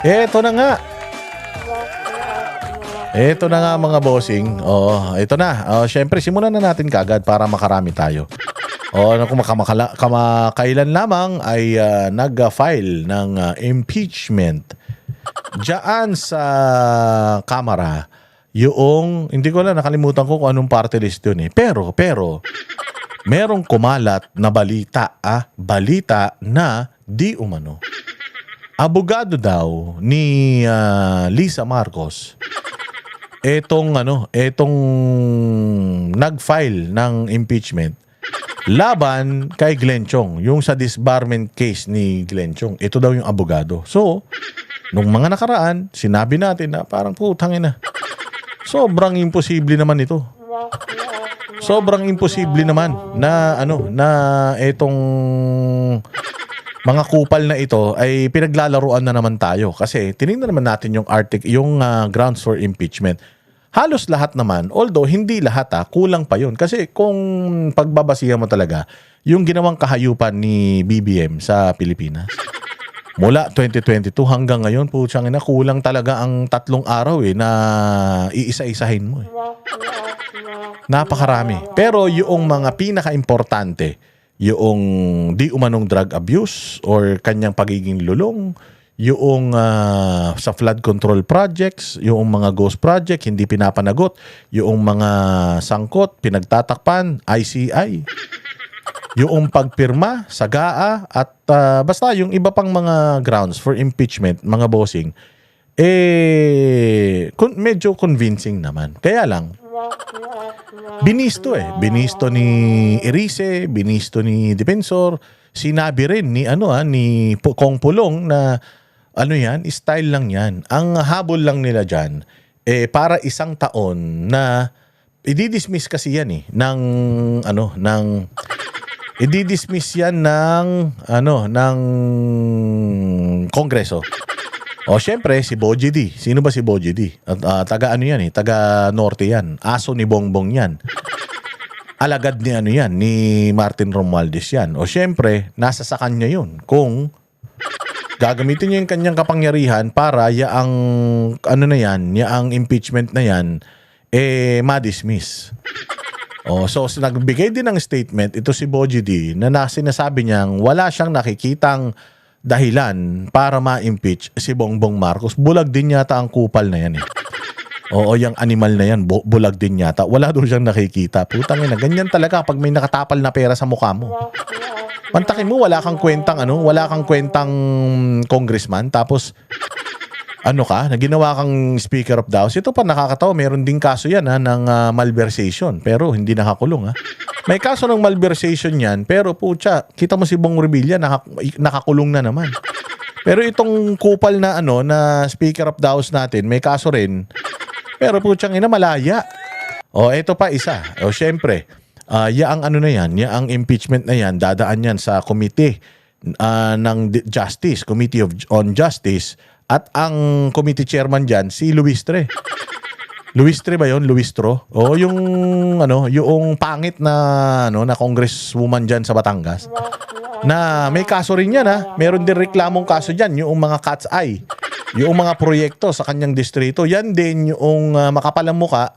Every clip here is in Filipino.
Eto na nga. Eto na nga mga bossing. Oh, ito na. Oh, syempre simulan na natin kaagad para makarami tayo. Oh, kamakailan lamang ay nag-file ng impeachment diyan sa Kamara. Yung hindi ko lang nakalimutan ko kung anong party list yun eh. Pero merong kumalat na balita na di umano. Abogado daw ni Lisa Marcos etong nag-file ng impeachment laban kay Glenn Chong, yung sa disbarment case ni Glenn Chong. Ito daw yung abogado. So, nung mga nakaraan, sinabi natin na parang putangin na. Sobrang imposible naman ito. Sobrang imposible naman na etong mga kupal na ito ay pinaglalaruan na naman tayo kasi tinignan naman natin yung grounds for impeachment. Halos lahat naman, although hindi lahat kulang pa yun. Kasi kung pagbabasihan mo talaga, yung ginawang kahayupan ni BBM sa Pilipinas, mula 2022 hanggang ngayon, putsang ina, kulang talaga ang 3 araw na iisa-isahin mo. Napakarami. Pero yung mga pinaka-importante, yung di umanong drug abuse or kanyang pagiging lulong, yung sa flood control projects, yung mga ghost project, hindi pinapanagot, yung mga sangkot, pinagtatakpan, ICI, yung pagpirma sa GAA, at basta yung iba pang mga grounds for impeachment, mga bossing, medyo convincing naman. Kaya lang, binisto ni Erice, binisto ni Defensor, sinabi rin ni ni Kong Pulong na style lang yan. Ang habol lang nila dyan, para 1 taon na i-dismiss kasi yan i-dismiss yan ng Kongreso. O syempre, si Boji D. Sino ba si Boji D? Taga taga Norte yan. Aso ni Bongbong yan. Alagad ni Martin Romualdez yan. O syempre, nasa sa kanya yun. Kung gagamitin niya yung kanyang kapangyarihan para yaang impeachment na yan, ma-dismiss. So nagbigay din ng statement ito si Boji D na sinasabi niyang wala siyang nakikitang dahilan para ma-impeach si Bongbong Marcos. Bulag din yata ang kupal na yan . Oo, yung animal na yan, bulag din yata. Wala doon siyang nakikita. Putang ina, ganyan talaga pag may nakatapal na pera sa mukha mo. Pantakin mo, wala kang kwentang congressman, tapos na ginawa kang speaker of the house. Ito pa nakakatawa, meron ding kaso yan ng malversation, pero hindi nakakulong . May kaso ng malversation yan, pero putya, kita mo si Bong Revilla, nakakulong na naman. Pero itong kupal na na speaker of the house natin, may kaso rin, pero putyang ina, malaya. Ito pa isa. Syempre, yaang impeachment na yan, dadaan yan sa committee ng Justice, Committee on Justice, at ang committee chairman dyan, si Luis Tre. Luis Tre ba yun? Luis Tro? Yung pangit na congresswoman dyan sa Batangas. Na may kaso rin yan . Meron din reklamong kaso dyan, yung mga cat's eye. Yung mga proyekto sa kanyang distrito. Yan din yung makapalang muka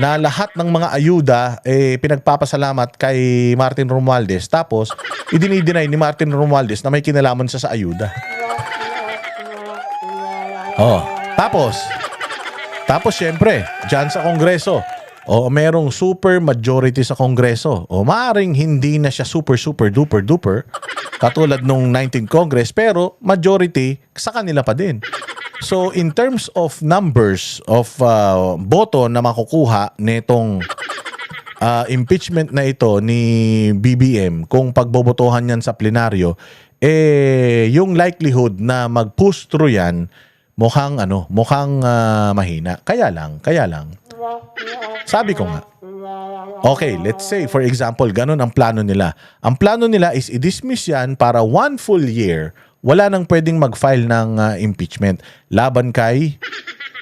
na lahat ng mga ayuda pinagpapasalamat kay Martin Romualdez. Tapos, idinideny ni Martin Romualdez na may kinalaman sa ayuda. Tapos syempre, dyan sa Kongreso, merong super majority sa Kongreso. Maaring hindi na siya super duper duper katulad nung 19th Congress, pero majority sa kanila pa din. So in terms of numbers of boto na makukuha nitong impeachment na ito ni BBM, kung pagbobotohan yan sa plenaryo, yung likelihood na mag-push through yan mukhang mahina. Kaya lang. Sabi ko nga. Okay, let's say for example, ganun ang plano nila. Ang plano nila is i-dismiss yan para 1 full year. Wala nang pwedeng mag-file ng impeachment laban kay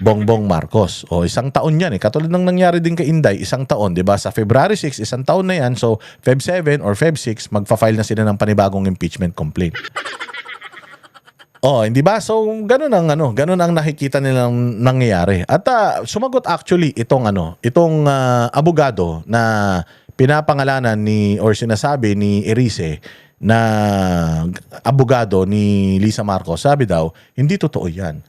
Bongbong Marcos. 1 taon yan . Katulad ng nangyari din kay Inday, 1 taon, 'di ba? Sa February 6, 1 taon na yan. So Feb 7 or Feb 6, magfa-file na sila ng panibagong impeachment complaint. Oh, hindi ba? So, ganun ang ganun ang nakikita nilang nangyayari. At sumagot actually itong abogado na pinapangalanan ni or sinasabi ni Erice na abogado ni Lisa Marcos. Sabi daw, hindi totoo 'yan.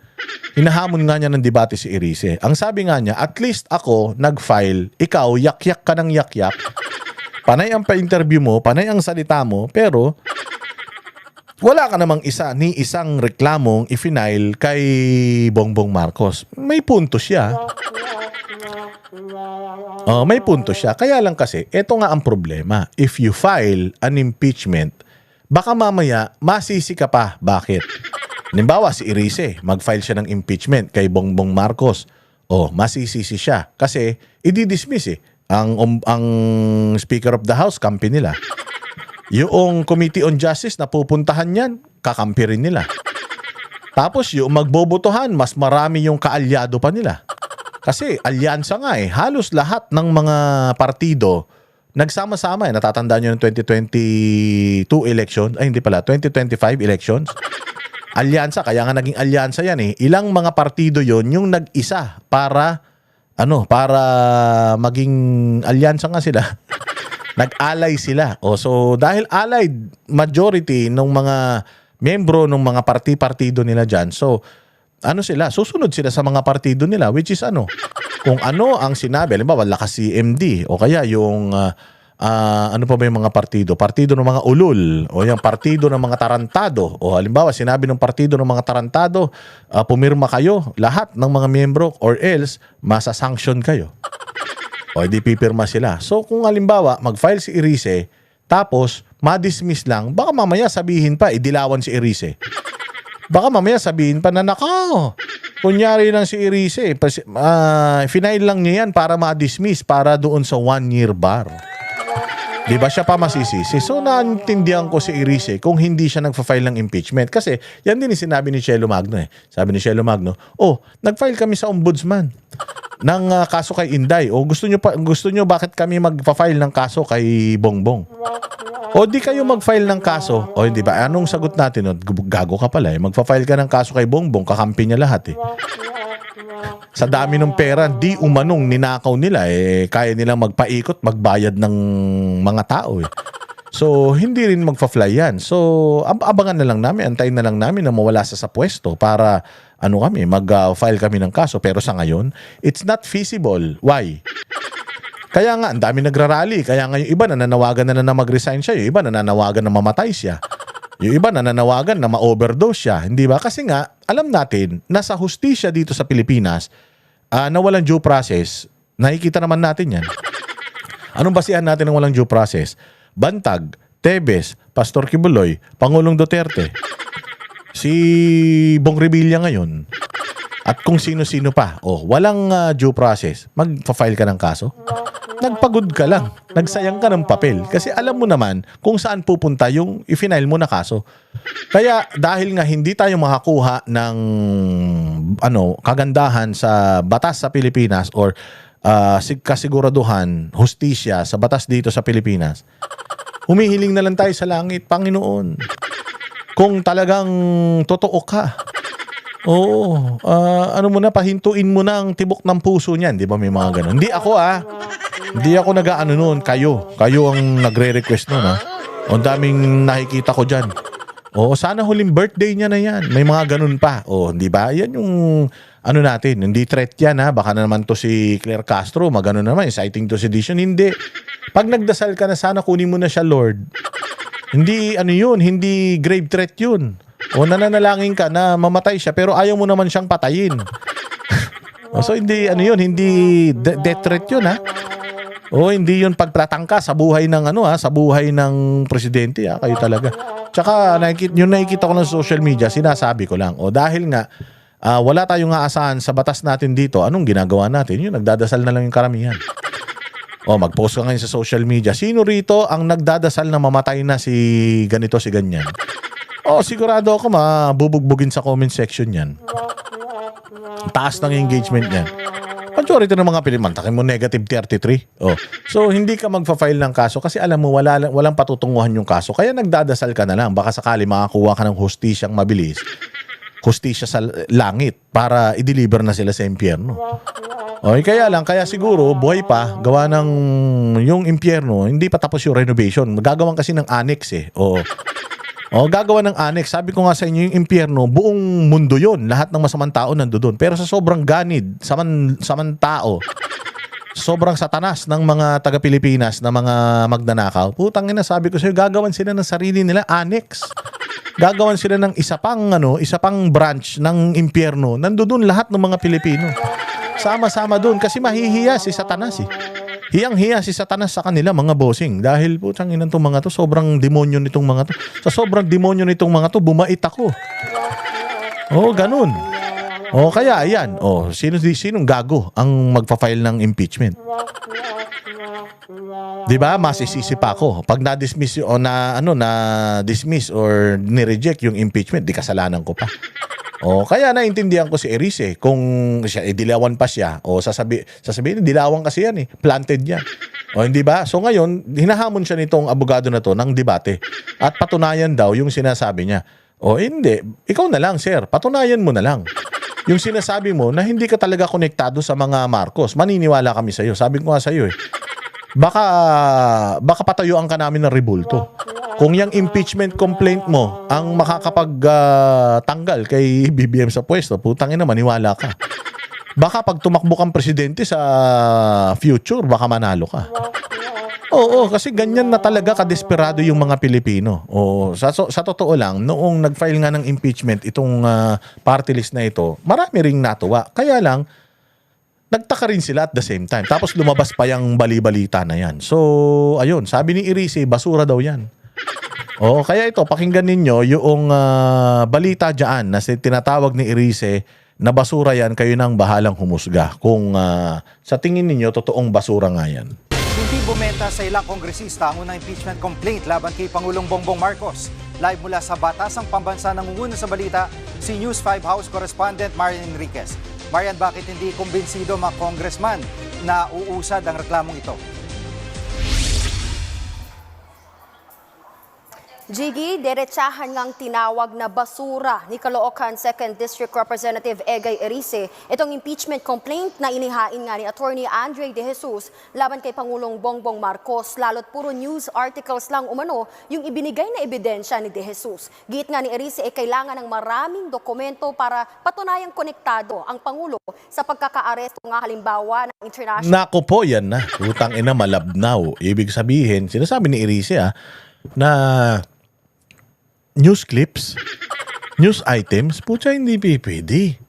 Hinahamon nga niya ng debate si Erice. Ang sabi nga niya, at least ako nag-file, ikaw yak-yak ka ng yak-yak. Panay ang pa-interview mo, panay ang salita mo, pero wala ka namang isang reklamong i-file kay Bongbong Marcos. May punto siya. Oh, may punto siya. Kaya lang kasi, ito nga ang problema. If you file an impeachment, baka mamaya masisi ka pa. Bakit? Halimbawa si Erice, mag-file siya ng impeachment kay Bongbong Marcos. Oh, masisisi siya. Kasi, i-dismiss ang Speaker of the House, kampi nila. Yung Committee on Justice na pupuntahan yan, kakampi rin nila. Tapos yung magbobotohan, mas marami yung kaalyado pa nila. Kasi alyansa nga halos lahat ng mga partido nagsama-sama Natatandaan nyo ng 2022 election, hindi pala, 2025 elections. Alyansa, kaya nga naging alyansa yan Ilang mga partido yon yung nag-isa para maging alyansa nga sila. Nag-alay sila. So dahil allied majority ng mga membro ng mga partido nila dyan, so sila? Susunod sila sa mga partido nila, which is kung ang sinabi, halimbawa lakas si MD o kaya yung ano pa ba yung mga partido? Partido ng mga ulul o yung partido ng mga tarantado. O halimbawa, sinabi ng partido ng mga tarantado, pumirma kayo, lahat ng mga miyembro or else, masa-sanction kayo. O hindi pipirma sila. So kung halimbawa, mag-file si Erice, tapos ma-dismiss lang, baka mamaya sabihin pa, idilawan si Erice. Baka mamaya sabihin pa na kunyari lang si Erice, final lang niya yan para ma-dismiss, para doon sa 1-year bar. Di ba siya pa masisisi? So naintindihan ko si Erice kung hindi siya nagfa-file ng impeachment. Kasi yan din yung sinabi ni Chelo Magno Sabi ni Chelo Magno, nag-file kami sa ombudsman ng kaso kay Inday. Gusto nyo bakit kami magfa-file ng kaso kay Bongbong? Di kayo mag-file ng kaso. Hindi ba? Anong sagot natin? Gago ka pala Magfa-file ka ng kaso kay Bongbong, kakampi niya lahat Sa dami ng pera, di umanong ninakaw nila kaya nilang magpaikot, magbayad ng mga tao So, hindi rin magfa-fly yan. So, abangan na lang namin, antayin na lang namin na mawala sa pwesto para mag-file kami ng kaso. Pero sa ngayon, it's not feasible. Why? Kaya nga, ang dami nagrarally. Kaya nga yung iba nananawagan na mag-resign siya. Yung iba nananawagan na mamatay siya. Yung iba nananawagan na ma-overdose siya. Hindi ba? Kasi nga, alam natin na sa hustisya dito sa Pilipinas, na walang due process, nakikita naman natin yan. Anong basihan natin ng walang due process? Bantag, Tebes, Pastor Kibuloy, Pangulong Duterte, si Bong Revilla ngayon, at kung sino-sino pa. Walang due process. Magpa-file ka ng kaso? Nagpagod ka lang. Nagsayang ka ng papel. Kasi alam mo naman kung saan pupunta yung i-file mo na kaso. Kaya dahil nga hindi tayo makakuha ng kagandahan sa batas sa Pilipinas or kasiguraduhan, hustisya sa batas dito sa Pilipinas, humihiling na lang tayo sa langit, Panginoon. Kung talagang totoo ka, pahintuin mo na ang tibok ng puso niyan. Di ba may mga ganun? Hindi ako Hindi ako nag-aano noon. Kayo ang nagre-request noon Ang daming nakikita ko dyan. Sana huling birthday niya na yan. May mga ganun pa. Di ba? Yan yung natin. Hindi threat yan Baka na naman to si Claire Castro. Magano naman, inciting to sedition. Hindi. Pag nagdasal ka na, sana kunin mo na siya, Lord. Hindi yun. Hindi grave threat yun. Nananalangin ka na mamatay siya pero ayaw mo naman siyang patayin. So hindi hindi death threat yun hindi yun pagtatangka sa buhay ng sa buhay ng presidente kayo talaga. Tsaka nakikita ko ng social media, sinasabi ko lang dahil nga wala tayong aasahan sa batas natin dito, anong ginagawa natin? Yun, nagdadasal na lang yung karamihan. Mag-post ka ngayon sa social media, sino rito ang nagdadasal na mamatay na si ganito, si ganyan? Sigurado ako mabubugbugin sa comment section yan. Taas ng engagement yan. Majority ng mga Pilipinas, mo negative 33. So, hindi ka magfa-file ng kaso kasi alam mo, walang patutunguhan yung kaso. Kaya nagdadasal ka na lang. Baka sakali makakuha ka ng hustisyang mabilis. hustisya sa langit para i-deliver na sila sa impyerno. Okay, kaya siguro buhay pa, gawa ng yung impyerno, hindi pa tapos yung renovation. Gagawan kasi ng annex eh. Oo. Gagawa ng annex. Sabi ko nga sa inyo, yung impyerno, buong mundo yon. Lahat ng masamang tao nandoon. Pero sa sobrang ganid, samang tao, sobrang satanas ng mga taga-Pilipinas na mga magnanakaw, putang ina, sabi ko sa'yo, gagawan sila ng sarili nila annex. Gagawan sila ng isa pang branch ng impyerno. Nandoon lahat ng mga Pilipino. Sama-sama doon kasi mahihiya si Satanas eh. Hiyang-hiya si Satanas sa kanila mga bossing dahil putang ina tong mga to, sobrang demonyo nitong mga to. Sa sobrang demonyo nitong mga to, bumait ako. Ganun. Kaya ayan, sinong gago ang magfa-file ng impeachment? 'Di ba? Masisisi pa ako pag na-dismiss o na-dismiss or ni-reject yung impeachment, di kasalanan ko pa. Kaya naintindihan ko si Erice kung siya dilawan pa siya sasabihin dilawan kasi yan eh, planted yan. Hindi ba? So ngayon, hinahamon siya nitong abogado na to ng debate at patunayan daw yung sinasabi niya. Hindi, ikaw na lang sir, patunayan mo na lang. Yung sinasabi mo na hindi ka talaga konektado sa mga Marcos, maniniwala kami sa iyo. Sabi ko nga sa iyo eh. Baka patayuan ka namin ng rebulto. Kung yung impeachment complaint mo ang makakapag-tanggal kay BBM sa pwesto, putang ina, maniwala ka. Baka pag tumakbo kang presidente sa future, baka manalo ka. Kasi ganyan na talaga kadesperado yung mga Pilipino. Sa totoo lang, noong nag-file nga ng impeachment itong party list na ito, marami ring natuwa. Kaya lang, nagtaka rin sila at the same time. Tapos lumabas pa yung bali-balita na yan. So, ayun, sabi ni Erice, basura daw yan. Kaya ito, pakinggan ninyo yung balita dyan na tinatawag ni Erice na basura yan, kayo nang bahalang humusga. Kung sa tingin ninyo, totoong basura nga yan. Hindi bumenta sa ilang kongresista ang unang impeachment complaint laban kay Pangulong Bongbong Marcos. Live mula sa Batasang Pambansa, nangunguna sa balita si News 5 House Correspondent Marian Enriquez. Marian, bakit hindi kumbinsido mga congressman na uusad ang reklamong ito? Jiggy, derechahan ngang tinawag na basura ni Caloocan 2nd District Representative Egay Erice itong impeachment complaint na inihain nga ni Attorney Andre De Jesus laban kay Pangulong Bongbong Marcos. Lalo't puro news articles lang umano yung ibinigay na ebidensya ni De Jesus. Giit nga ni Erice kailangan ng maraming dokumento para patunayang konektado ang Pangulo sa pagkakaaresto nga halimbawa ng international... Nako po, yan na. Utang ina, malabnaw. Ibig sabihin, sinasabi ni Erice na news clips, news items, putya hindi pwede.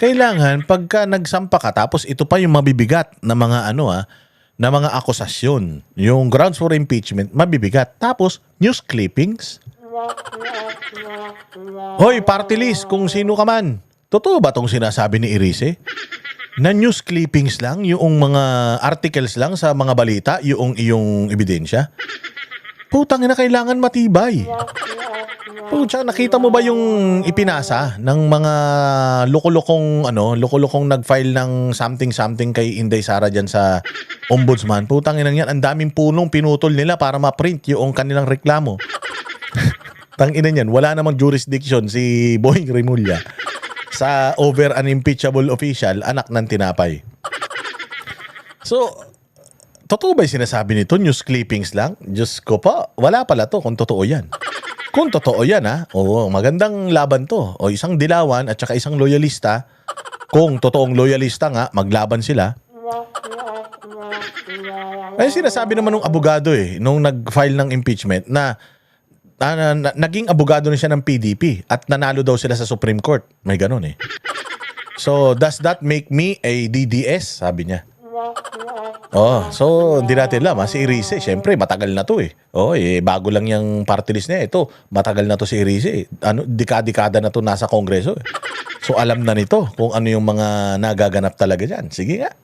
Kailangan pagka nagsampa ka tapos ito pa yung mabibigat na mga na mga akusasyon. Yung grounds for impeachment mabibigat. Tapos news clippings. Hoy, party list kung sino ka man. Totoo ba tong sinasabi ni Erice? Na news clippings lang, yung mga articles lang sa mga balita, yung iyong ebidensya? Putang ina, kailangan matibay. Pucha, nakita mo ba yung ipinasa ng mga loko-lokong nag-file ng something kay Inday Sara dyan sa ombudsman? Putang ina yan, ang daming punong pinutol nila para ma-print yung kanilang reklamo. Tang ina yan, wala namang jurisdiction si Boying Rimulya sa over an impeachable official, anak ng tinapay. So, totoo ba yung sinasabi nito? News clippings lang? Diyos ko pa, wala pala to kung totoo yan. Kung totoo yan magandang laban to. Isang dilawan at saka isang loyalista. Kung totoong loyalista nga, maglaban sila. Ay sinasabi naman ng abogado nung nag-file ng impeachment na naging abogado na siya ng PDP at nanalo daw sila sa Supreme Court. May ganun So, does that make me a DDS? Sabi niya. So hindi natin alam si Erice, syempre matagal na to bago lang yung party list niya. Ito, matagal na to si Erice. Dekada na to nasa Kongreso. So alam na nito kung ano yung mga nagaganap talaga diyan. Sige nga.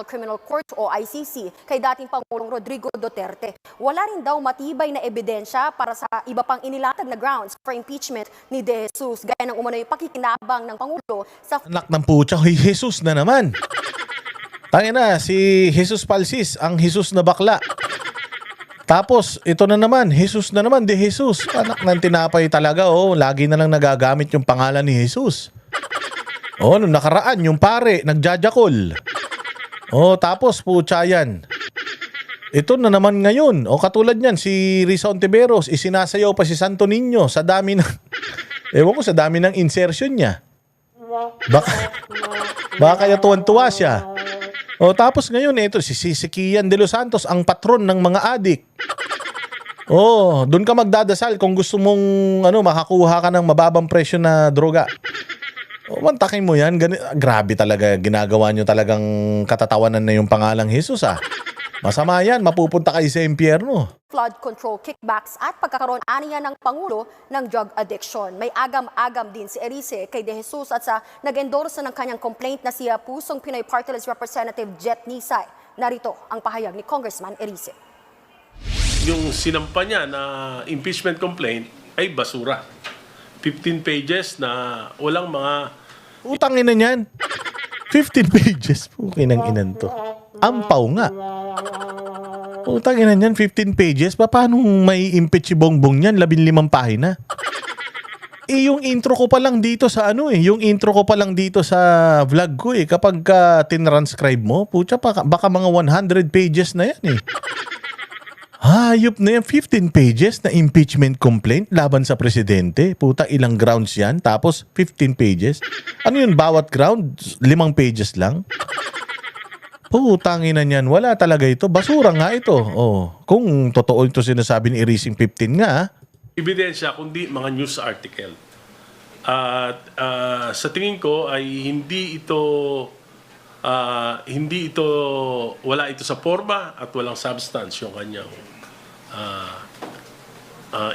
Criminal Court o ICC kay dating Pangulong Rodrigo Duterte. Wala rin daw matibay na ebidensya para sa iba pang inilatag na grounds for impeachment ni De Jesus. Gaya ng umano'y pakikinabang ng Pangulo sa... Anak ng putya, Jesus na naman. Tangina, si Jesus Palsis, ang Jesus na bakla. Tapos, ito na naman, Jesus na naman, de Jesus. Anak ng tinapay talaga, oh. Lagi na lang nagagamit yung pangalan ni Jesus. Oh, nung nakaraan, yung pare, nagjajakol. Oh, tapos, putya yan. Ito na naman ngayon. O katulad niyan, si Risa Ontiveros, isinasayaw pa si Santo Niño sa dami ng... Ewan ko, sa dami ng insertion niya. Baka kaya tuwan-tuwa siya. O tapos ngayon, ito, si Kian de los Santos, ang patron ng mga adik. Oh, doon ka magdadasal kung gusto mong makakuha ka ng mababang presyo na droga. O, mantakin mo yan. Grabe talaga, ginagawa nyo talagang katatawanan na yung pangalang Jesus, ah. Masama yan, mapupunta kayo sa impyerno. Flood control kickbacks at pagkakaroon aniya ng Pangulo ng drug addiction. May agam-agam din si Erice kay De Jesus at sa nag-endorse ng kanyang complaint na si Pusong Pinoy Party List Representative Jet Nisay. Narito ang pahayag ni Congressman Erice. Yung sinampa niya na impeachment complaint ay basura. 15 pages na walang mga... Utangin na niyan. 15 pages. Pukin ng inan to. Ampaw nga. Utangin na niyan, 15 pages. Paano may impeach si Bongbong niyan? 15 pahina. Yung intro ko pa lang dito sa yung intro ko pa lang dito sa vlog ko kapag tinranscribe mo, putya, baka mga 100 pages na yan Hayop na yan, 15 pages na impeachment complaint laban sa presidente. Puta, ilang grounds yan, tapos 15 pages. Ano yun, bawat ground? 5 pages lang? Putangin na niyan, wala talaga ito. Basura nga ito. Oh, kung totoo ito sinasabi ni Irising 15 nga. Ebidensya, kundi mga news article. At sa tingin ko ay hindi ito wala ito sa forma at walang substance yung kanyang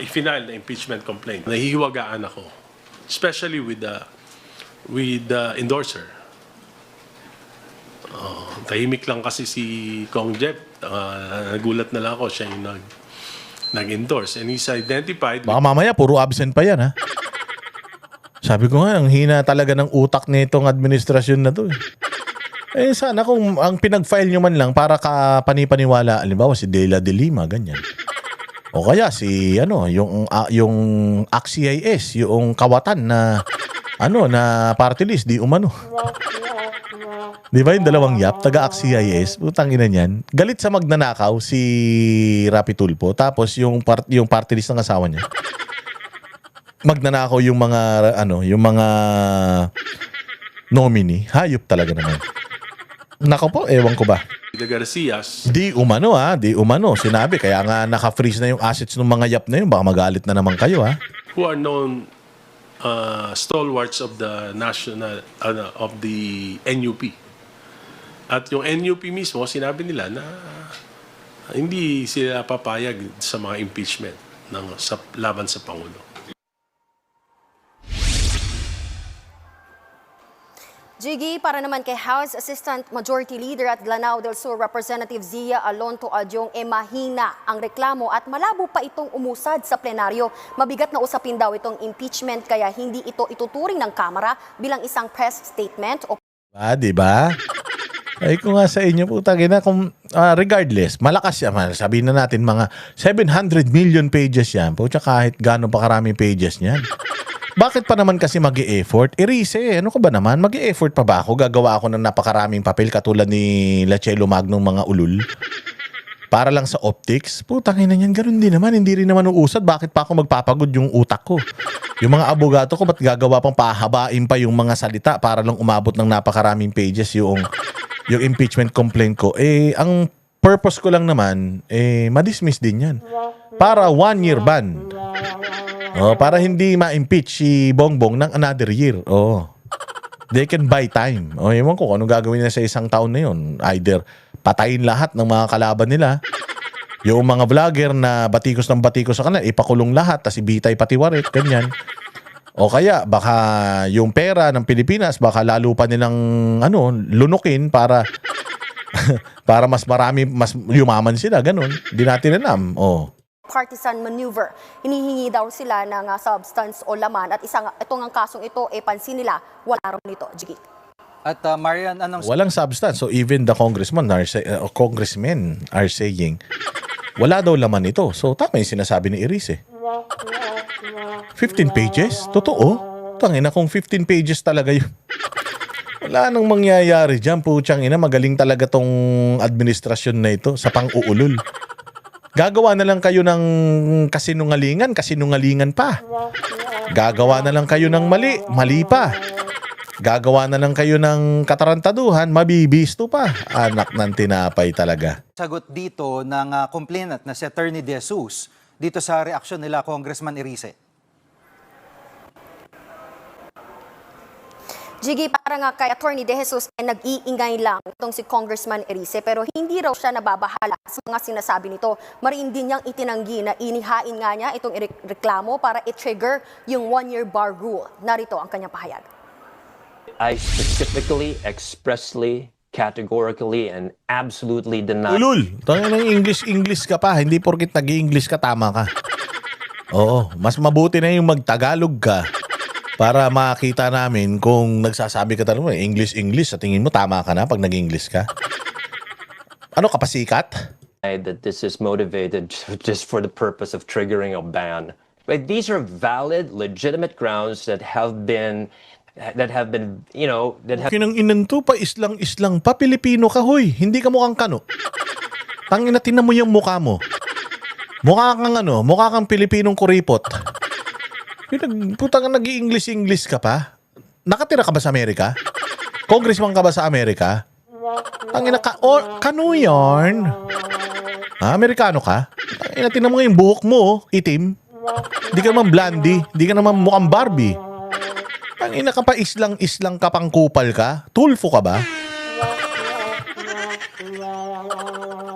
i-final na impeachment complaint. Nahihiwagaan ako, especially with the endorser. Tahimik lang kasi si Kong Jeff. Nagulat na lang ako siya yung nag-endorse. And he's identified... Baka mamaya, puro absent pa yan, ha? Sabi ko nga, ang hina talaga ng utak nitong administrasyon na to. Sana kung ang pinag-file nyo man lang para ka panipaniwala, alimbawa si Dela de Lima, ganyan. O kaya si, yung ACT-CIS, yung kawatan na, na party list, di umano. Di ba yung dalawang yap, taga-ACT-CIS, putang ina niyan. Galit sa magnanakaw si Rapi Tulfo, tapos yung party list ng asawa niya. Magnanakaw yung mga nominee. Hayop talaga naman. Nako po, ewan ko ba. The Garcias. Di umano. Sinabi, kaya nga naka-freeze na yung assets ng mga yap na yun. Baka magalit na naman kayo, ha. Who are known stalwarts of the national of the NUP. At yung NUP mismo, sinabi nila na hindi sila papayag sa mga impeachment laban sa Pangulo. Jiggy, para naman kay House Assistant Majority Leader at Lanao del Sur Representative Zia Alonto Adyong, mahina ang reklamo at malabo pa itong umusad sa plenaryo. Mabigat na usapin daw itong impeachment kaya hindi ito ituturing ng Kamara bilang isang press statement. Diba? Ay ko nga sa inyo, putang ina, kung regardless, malakas yan. Sabihin na natin mga 700 million pages yan. Pucha, kahit gano'n pa karaming pages niyan. Bakit pa naman kasi mag-e-effort? Erice, ano ko ba naman? Mag-e-effort pa ba ako? Gagawa ako ng napakaraming papel katulad ni Lachelo Magnong mga ulul? Para lang sa optics? Putang ina niyan, ganoon din naman. Hindi rin naman uusad. Bakit pa ako magpapagod yung utak ko? Yung mga abogato ko, ba't gagawa pang pahabain pa yung mga salita para lang umabot ng napakaraming pages yung impeachment complaint ko? Ang purpose ko lang naman, ma-dismiss din yan. Para 1-year ban. Para hindi ma-impeach si Bongbong ng another year. They can buy time. Ewan ko anong gagawin nila sa isang taon na yun. Either patayin lahat ng mga kalaban nila. Yung mga vlogger na batikos ng batikos sa kanila, ipakulong lahat, tas ibitay pati warit, ganyan. O kaya, baka yung pera ng Pilipinas, baka lalo pa nilang lunukin para para mas marami, mas yumaman sila, ganun. Hindi natin alam. Partisan maneuver. Hinihingi daw sila ng substance o laman at itong ang kasong ito, pansin nila, wala rin nito. Jiggy. At Marian, anong... Walang substance. So even the congressmen are saying Wala daw laman ito. So, tama yung sinasabi ni Erice. 15 pages? Totoo? Tangina kung 15 pages talaga yun. Wala nang mangyayari dyan. Putsang ina, magaling talaga tong administrasyon na ito sa pang-uulol. Gagawa na lang kayo ng kasinungalingan pa. Gagawa na lang kayo ng mali pa. Gagawa na lang kayo ng katarantaduhan, mabibisto pa. Anak ng tinapay talaga. Sagot dito ng complainant na si Attorney De Jesus dito sa reaksyon nila Congressman Erice. Jiggy, para nga kay Attorney De Jesus ay nag-iingay lang itong si Congressman Erice pero hindi raw siya nababahala sa mga sinasabi nito. Mariin din niyang itinanggi na inihain nga niya itong reklamo para i-trigger yung 1-year bar rule. Narito ang kanyang pahayag. I specifically, expressly, categorically, and absolutely deny. Ulul! Tangin ng English ka pa. Hindi porkit nag-i-English ka, tama ka. Oo, mas mabuti na yung mag-Tagalog ka para makita namin kung nagsasabi ka talaga English, sa tingin mo tama ka na pag nag-English ka. Ano ka pa, sikat? That this is motivated just for the purpose of triggering a ban. But these are valid, legitimate grounds that have been, you know, that have... Kinang inanto pa, islang pa, Pilipino ka, hoy. Hindi ka mukhang kano. Tangina, tinan mo yung mukha mo. Mukha kang Pilipinong kuripot. Putang nag-i-English ka pa? Nakatira ka ba sa Amerika? Congressman ka ba sa Amerika? Tangina ka, kano yarn? Ha, Amerikano ka? Tangina, tinan mo yung buhok mo, itim. Hindi ka naman blondie, hindi ka naman mukhang Barbie. Tangina ka pa, islang ka pang kupal ka? Tulfo ka ba?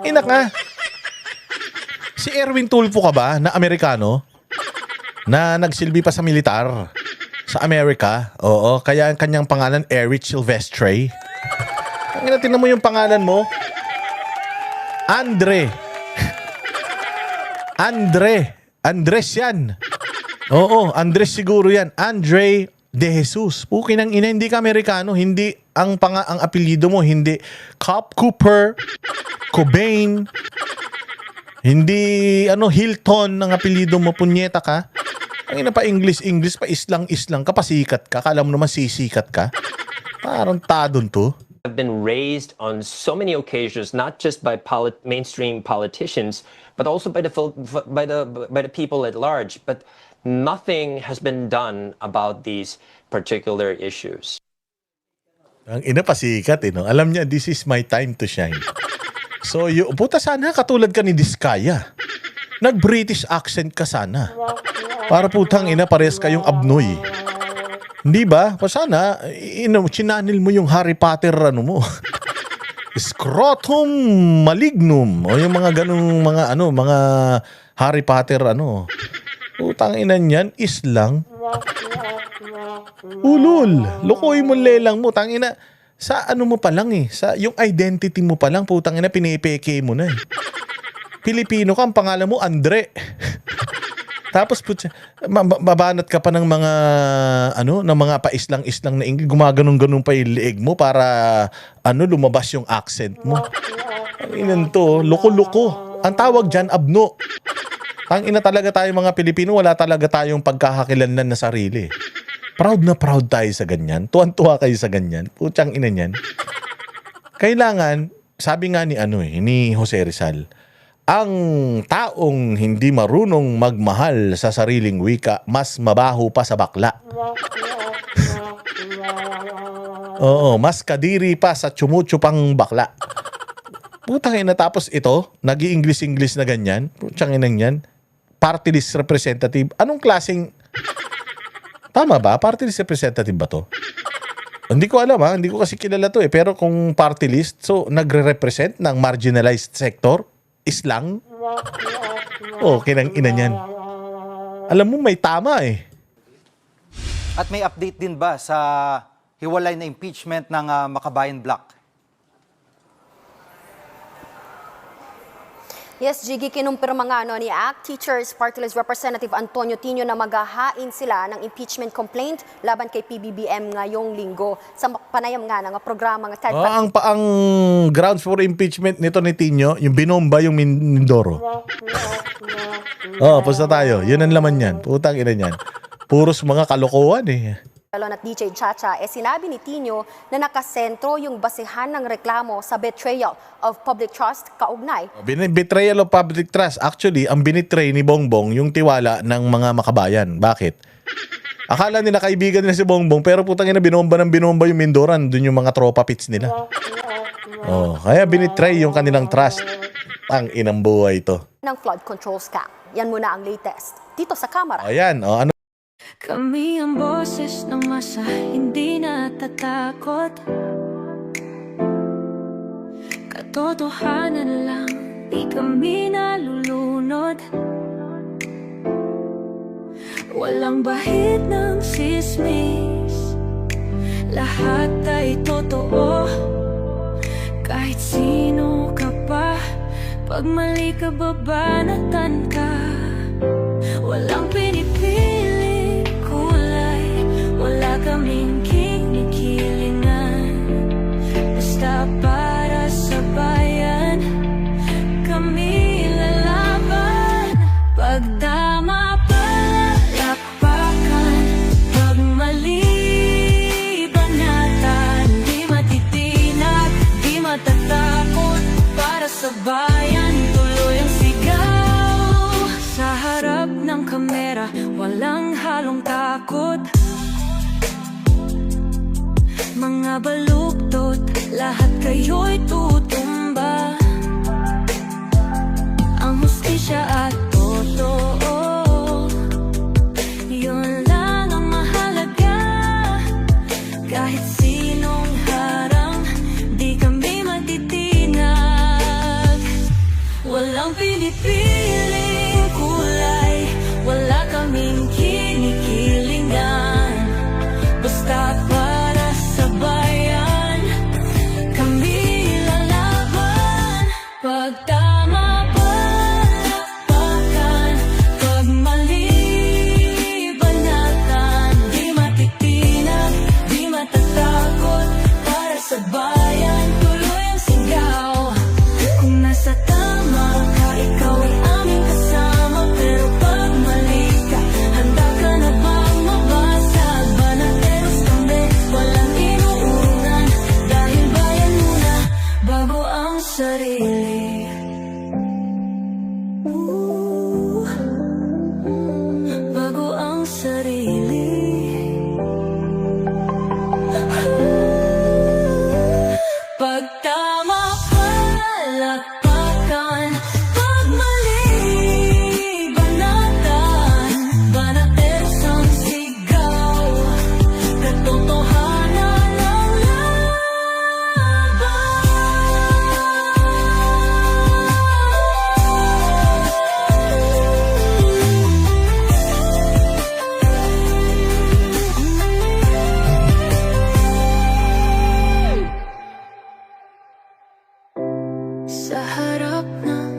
Ina ka. Si Erwin Tulfo ka ba na Amerikano? Na nagsilbi pa sa militar sa Amerika? Oo, kaya ang kanyang pangalan Eric Silvestre. Tinan mo yung pangalan mo. Andres yan. Oo, Andres siguro yan. Andre De Jesus. Pukin ng ina, hindi ka Amerikano, hindi ang apelyido mo, hindi Cop Cooper, Cobain, hindi Hilton ang apelyido mo, punyeta ka. Ang ina pa English pa, islang ka, pasikat ka. Kala mo naman sisikat ka. Parang tadon to. Have been raised on so many occasions, not just by mainstream politicians, but also by the people at large. But nothing has been done about these particular issues. Ang ina pasikat no? Alam niya, this is my time to shine. So, puta sana katulad ka ni Diskaya. Nag-British accent ka sana. Para putang ina, parehas kayong abnoy. Hindi ba? Sana, chinanil mo yung Harry Potter mo. Scrotum malignum. O yung mga ganung mga Harry Potter Putang ina niyan, islang. Ulul. Lukoy mo lelang mo. Tangina, sa mo pa lang sa yung identity mo pa lang, putang ina, pinipeke mo na Pilipino ka, ang pangalan mo Andre. Tapos babanat ka pa ng mga ng mga paislang-islang na English, gumaganong-ganong pa yung leeg mo para lumabas yung accent mo. Ang inan to, loko-loko. Ang tawag diyan abno. Ang ina talaga tayo mga Pilipino, wala talaga tayong pagkakakilanlan na sarili. Proud na proud tayo sa ganyan. Tuwan-tuwa kayo sa ganyan. Putsang ina niyan. Kailangan, sabi nga ni Jose Rizal, ang taong hindi marunong magmahal sa sariling wika, mas mabaho pa sa bakla. Oo, mas kadiri pa sa tsumutsupang bakla. Putang ina, tapos ito, nag-i-English na ganyan. Putang ina yan. Party list representative. Anong klaseng... Tama ba? Party list representative ba to? Hindi ko alam Hindi ko kasi kilala to Pero kung party list, so nagre-represent ng marginalized sector, islang. Kinang ina niyan. Alam mo, may tama At may update din ba sa hiwalay na impeachment ng Makabayan Block? Yes, Jiggy, kinumpirma nga ni ACT Teachers Party List Representative Antonio Tino na maghahain sila ng impeachment complaint laban kay PBBM ngayong linggo sa panayam nga ng programa nga ang grounds for impeachment nito ni Tino, yung binomba yung Mindoro. Pusta tayo. Yun ang laman yan. Putang ina niyan. Puros mga kalokohan eh. at DJ Chacha, sinabi ni Tino na nakasentro yung basihan ng reklamo sa betrayal of public trust kaugnay. Betrayal of public trust. Actually, ang binitray ni Bongbong yung tiwala ng mga makabayan. Bakit? Akala nila kaibigan nila si Bongbong, pero putang ina, binomba yung Mindoran. Doon yung mga tropa pits nila. Kaya binitray yung kanilang trust. Ang inang buhay ito. Ng flood control scam. Yan muna ang latest. Dito sa kamera. Ayan, ano? Kami ang boses ng masa, hindi natatakot. Katotohanan lang, di kami nalulunod. Walang bahid ng sismis, lahat ay totoo. Kahit sino ka pa, pag mali ka babanatan ka. Walang pinipili kulay, wala kaming kinikilingan. Basta para sa bayan, kami lalaban. Pag tama palapakan, pag mali banatan. Di matitinag, di matatakot, para sa bayan tuloy ang sigaw. Sa harap ng kamera, walang halong takot. Mga baluktot, lahat kayo'y tutumba. Ang hustisya at totoo, yun lang ang mahalaga. Kahit sinong harang, di kami matitinag. Walang pinipiling kulay, wala kaming kinikilingan. Basta para sa bayan, kami lalaban. Pag tama palapakan, pag mali banatan. Di matitinag, di matatakot, para sa bayan tuloy ang sigaw. Kung nasa tama ka, ikaw ay aming kasama. Pero pag mali ka, handa ka na bang mabasag? Banateros kami, walang inuunan. Dahil bayan muna, bago ang sarili. Bago ang sarili. Pag tama palapakan, pag mali banatan. Banateros ang sigaw, katotohanan ang sa harap ng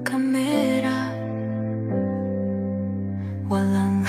kamera, walang